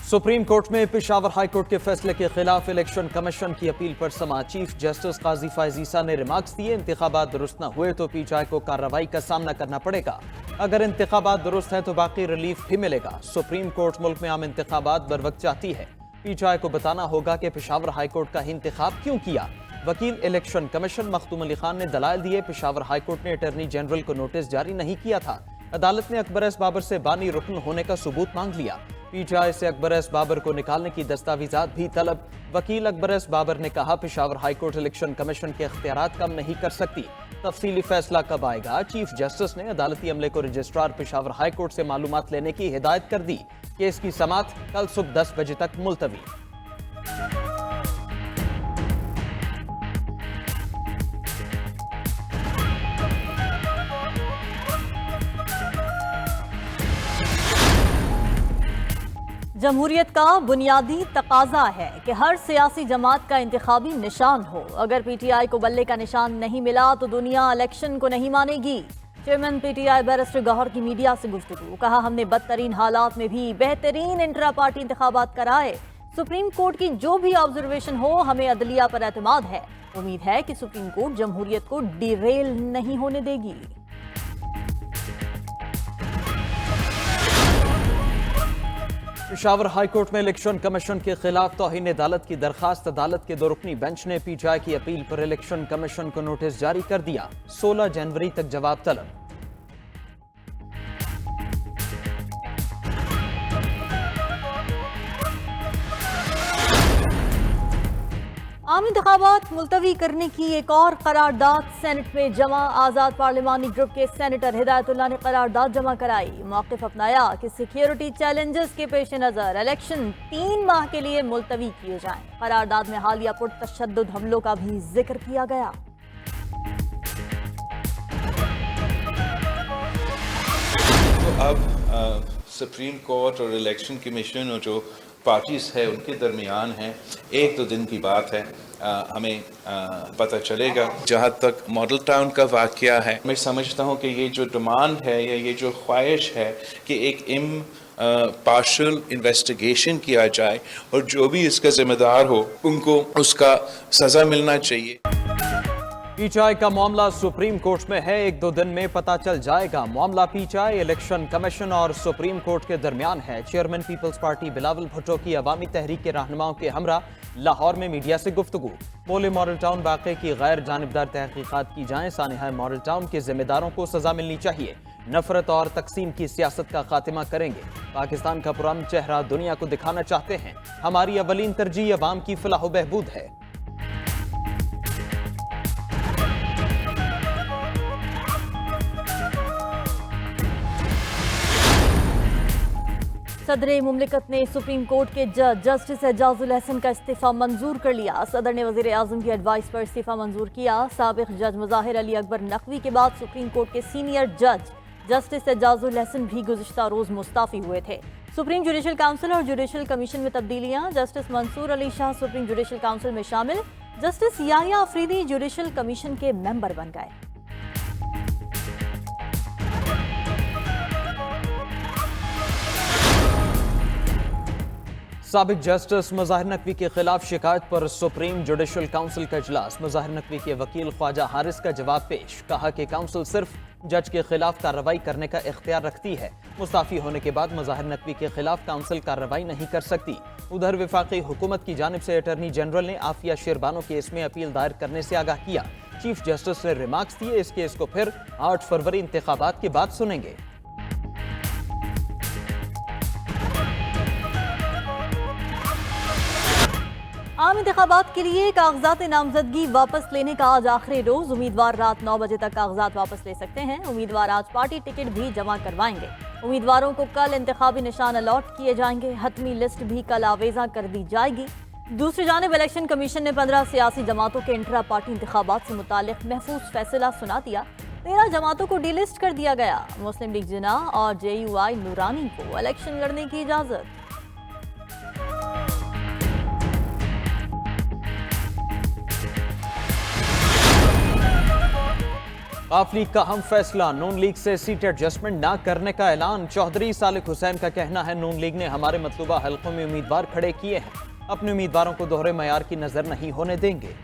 Supreme court में Peshawar high court के फैसले के खिलाफ इलेक्शन कमीशन की अपील पर समाअत। चीफ जस्टिस काजी फैज ईसा ने रिमार्क्स दिए, इंतखाबात दुरुस्त न हुए तो पीटीआई को कार्रवाई का सामना करना पड़ेगा। अगर इंतखाबात दुरुस्त है तो बाकी रिलीफ भी मिलेगा। सुप्रीम कोर्ट मुल्क में आम इंतखाबात बर वक्त चाहती है। पीटीआई को बताना होगा कि पेशावर हाई कोर्ट का ही इंतखाब क्यों किया। वकील इलेक्शन कमीशन मखदूम अली खान ने दलाइल दिए, पेशावर हाई कोर्ट ने अटॉर्नी जनरल को नोटिस जारी नहीं किया था। अदालत ने अकबर एस बाबर से बानी रुकन होने का सबूत मांग लिया। पीटीआई से अकबर एस बाबर को निकालने की दस्तावेजात भी तलब। वकील अकबर एस बाबर ने कहा, Peshawar high court election commission के इख्तियारात कम नहीं कर सकती। तफसीली फैसला कब आएगा? चीफ जस्टिस ने अदालती अमले को रजिस्ट्रार पेशावर हाई कोर्ट से मालूमात लेने की हिदायत कर दी। केस की समाअत कल सुबह 10 बजे तक मुलतवी। जमहूरियत का बुनियादी तकाजा है कि हर सियासी जमात का इंतखाबी निशान हो। अगर पीटीआई को बल्ले का निशान नहीं मिला तो दुनिया इलेक्शन को नहीं मानेगी। चेयरमैन पीटीआई बैरिस्टर गौहर की मीडिया से गुफ्तगू, कहा हमने बदतरीन हालात में भी बेहतरीन इंट्रा पार्टी इंतखाबात कराए। सुप्रीम कोर्ट की जो भी ऑब्जर्वेशन हो, हमें अदलिया पर एतमाद है। उम्मीद है कि सुप्रीम कोर्ट जमहूरियत को डिरेल नहीं होने देगी। पेशावर हाई कोर्ट में इलेक्शन कमीशन के खिलाफ तौहीन अदालत की दरखास्त। अदालत के 2 रुकनी बेंच ने पीटीआई की अपील पर इलेक्शन कमीशन को नोटिस जारी कर दिया। 16 जनवरी तक जवाब तलब। आम इंतखाबात मुलतवी करने की एक और करारदाद सेनेट में जमा। आज़ाद पार्लिमानी ग्रुप के सेनेटर हिदायतुल्लाह ने करारदाद जमा कराई। मौक़िफ़ अपनाया कि सिक्योरिटी चैलेंजेस के पेश नज़र इलेक्शन 3 माह के लिए मुलतवी किए जाएं। करारदाद में हालिया पुरतशद्दुद हमलों का भी जिक्र किया गया। तो अब सुप्रीम कोर्ट और इलेक्शन कमीशन और जो पार्टीज है उनके दरमियान है, 1-2 दिन की बात है। हमें पता चलेगा। जहाँ तक मॉडल टाउन का वाक़या है, मैं समझता हूँ कि ये जो डिमांड है या ये जो ख्वाहिश है कि एक पार्शल इन्वेस्टिगेशन किया जाए और जो भी इसका जिम्मेदार हो उनको उसका सज़ा मिलना चाहिए। पीटीआई का मामला सुप्रीम कोर्ट में है, 1-2 दिन में पता चल जाएगा। मामला पीटीआई, इलेक्शन कमीशन और सुप्रीम कोर्ट के दरमियान है। Chairman peoples party Bilawal Bhutto की अवामी तहरीक के रहनुमाओं के हमरा लाहौर में मीडिया से गुफ्तगू। बोले, मॉडल टाउन वाक़े की गैर जानिबदार तहकीकात की जाएं। सानिहा मॉडल टाउन के जिम्मेदारों को सजा मिलनी चाहिए। नफरत और तकसीम की सियासत का खात्मा करेंगे। पाकिस्तान का पुराना चेहरा दुनिया को दिखाना चाहते हैं। हमारी अवलीन तरजीह अवाम की फलाह व बहबूद है। सदर मुमलिकत ने सुप्रीम कोर्ट के जज जस्टिस एजाजुल हसन का इस्तीफा मंजूर कर लिया। सदर ने वजीर आजम की एडवाइस पर इस्तीफा मंजूर किया। साबिक जज मुजाहिर अली अकबर नकवी के बाद सुप्रीम कोर्ट के सीनियर जज जस्टिस एजाजुल हसन भी गुज़िश्ता रोज मुस्ताफी हुए थे। सुप्रीम जुडिशल काउंसिल और जुडिशल कमीशन में तब्दीलियां। Justice Mansoor Ali Shah Supreme Judicial Council में शामिल। Justice Yahya Afridi Judicial Commission के मेंबर बन गए। साबिक जस्टिस मुजाहिर नकवी के खिलाफ शिकायत पर सुप्रीम जुडिशल काउंसिल का इजलास। मुजाहिर नकवी के वकील ख्वाजा हारिस का जवाब पेश। कहा कि काउंसिल सिर्फ जज के खिलाफ कार्रवाई करने का इख्तियार रखती है। मुस्ताफी होने के बाद मुजाहिर नकवी के खिलाफ काउंसिल कार्रवाई नहीं कर सकती। उधर वफाकी हुकूमत की जानिब से अटॉर्नी जनरल ने आफिया शेरबानो केस में अपील दायर करने से आगाह किया। चीफ जस्टिस ने रिमार्क्स दिए, इस केस को फिर 8 फरवरी इंतखाबात के बाद सुनेंगे। आम इंतखाबात के लिए कागजात नामजदगी वापस लेने का आज आखिरी रोज। उम्मीदवार रात 9 बजे तक कागजात वापस ले सकते हैं। उम्मीदवार आज पार्टी टिकट भी जमा करवाएंगे। उम्मीदवारों को कल इंतखाबी निशान अलॉट किए जाएंगे। हतमी लिस्ट भी कल आवेजा कर दी जाएगी। दूसरी जानिब इलेक्शन कमीशन ने 15 सियासी जमातों के इंट्रा पार्टी इंतखाबात से मुतालिक महफूज फैसला सुना दिया। 13 जमातों को डिलिस्ट कर दिया गया। मुस्लिम लीग जिन्ना और JUI नूरानी को इलेक्शन लड़ने की इजाजत। आवाम लीग का अहम फैसला, नून लीग से सीट एडजस्टमेंट ना करने का ऐलान। चौधरी सालिक हुसैन का कहना है, नून लीग ने हमारे मतलूबा हलकों में उम्मीदवार खड़े किए हैं, अपने उम्मीदवारों को दोहरे मयार की नजर नहीं होने देंगे।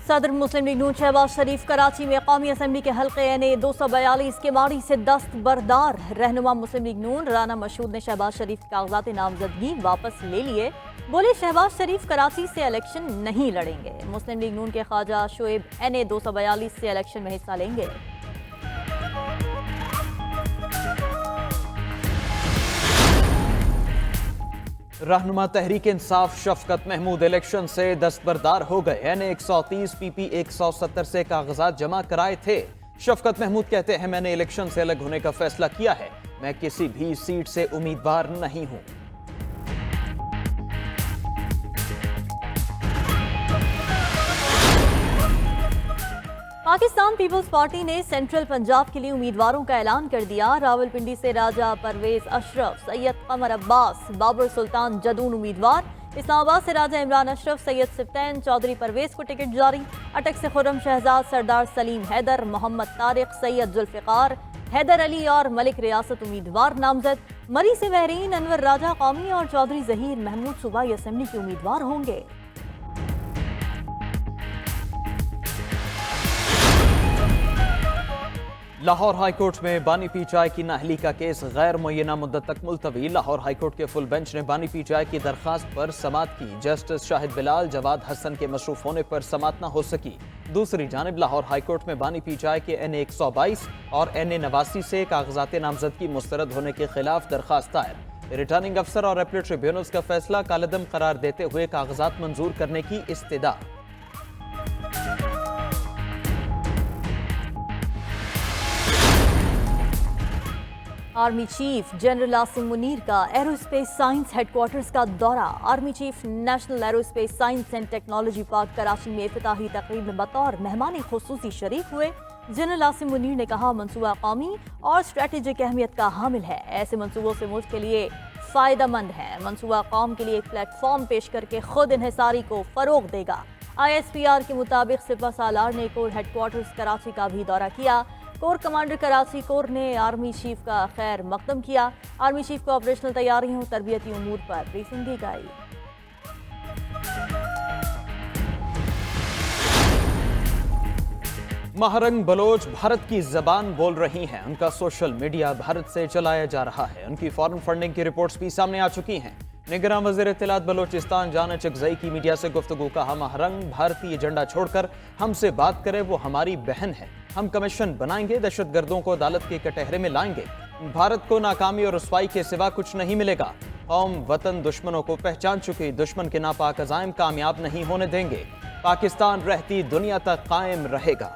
सदर मुस्लिम लीग नून शहबाज शरीफ कराची में कौमी असम्बली के हल्के NA 242 के मारी से दस्तबरदार। रहनुमा मुस्लिम लीग नून राना मशहूद ने शहबाज शरीफ के कागजात नामजदगी वापस ले लिए। बोले शहबाज शरीफ कराची से इलेक्शन नहीं लड़ेंगे। मुस्लिम लीग नून के ख्वाजा शोएब NA 242 से इलेक्शन में हिस्सा लेंगे। रहनुमा तहरीक इंसाफ शफकत महमूद इलेक्शन से दस्तबरदार हो गए। NA 130 PP 170 से कागजात जमा कराए थे। शफकत महमूद कहते हैं, मैंने इलेक्शन से अलग होने का फैसला किया है, मैं किसी भी सीट से उम्मीदवार नहीं हूं। पाकिस्तान पीपल्स पार्टी ने सेंट्रल पंजाब के लिए उम्मीदवारों का ऐलान कर दिया। रावलपिंडी से राजा परवेज अशरफ, सैयद कमर अब्बास, बाबर सुल्तान जदून उम्मीदवार। इस्लामाबाद से राजा इमरान अशरफ, सैयद सिफ्तैन चौधरी परवेज को टिकट जारी। अटक से खुर्रम शहजाद, सरदार सलीम हैदर, मोहम्मद तारिक, सैयद जुल्फिकार, हैदर अली और मलिक रियासत उम्मीदवार नामजद। मरी से महरीन अनवर राजा कौमी और चौधरी जहीर महमूद सूबाई असम्बली के उम्मीदवार होंगे। लाहौर हाईकोर्ट में बानी पी चाय की नाअहली का केस गैर मुय्यना मुद्दत तक मुलतवी। लाहौर हाईकोर्ट के फुल बेंच ने बानी पी चाय की दरखास्त पर समाअत की। जस्टिस शाहिद बिलाल, जवाद हसन के मसरूफ होने पर समाअत न हो सकी। दूसरी जानिब लाहौर हाईकोर्ट में बानी पी चाय के NA 122 और NA 89 से कागजात नामजदगी मुस्तरद होने के खिलाफ दरखास्त दायर। रिटर्निंग अफसर और अपील ट्रिब्यूनल्स का फैसला कालदम करार देते हुए कागजात मंजूर करने की इस्तदा। Army chief general Asim Munir का एरोस्पेस साइंस हेडक्वार्टर्स का दौरा। Army chief national aerospace science and technology park Karachi में इफ्तिताही तकरीब में बतौर मेहमान खुसूसी शरीक हुए। जनरल आसिम मुनीर ने कहा, मंसूबा कौमी और स्ट्रेटेजिक अहमियत का हामिल है, ऐसे मंसूबों से मुल्क के लिए फ़ायदेमंद है। मंसूबा कौम के लिए एक प्लेटफॉर्म पेश करके खुद इन्हिसारी को फ़रोग देगा। ISPR के मुताबिक सिपह सालार ने कोर हेडक्वार्टर्स कराची का भी दौरा किया। कोर कमांडर कराची कोर ने आर्मी चीफ का खैर मकदम किया। आर्मी चीफ को ऑपरेशनल तैयारियों, तरबियती उमूर पर ब्रीफिंग दी गई। महरंग बलोच भारत की जबान बोल रही हैं। उनका सोशल मीडिया भारत से चलाया जा रहा है। उनकी फॉरेन फंडिंग की रिपोर्ट्स भी सामने आ चुकी हैं। निगरान वज़ीर इत्तलात बलोचिस्तान जाना चकजई की मीडिया से गुफ्तगू। कहा, महरंग भारतीय एजेंडा छोड़कर हमसे बात करे, वो हमारी बहन है। हम कमीशन बनाएंगे, दहशतगर्दों को अदालत के कटहरे में लाएंगे। भारत को नाकामी और रुसवाई के सिवा कुछ नहीं मिलेगा। कौम वतन दुश्मनों को पहचान चुकी, दुश्मन के नापाक अज़ाइम कामयाब नहीं होने देंगे। पाकिस्तान रहती दुनिया तक कायम रहेगा।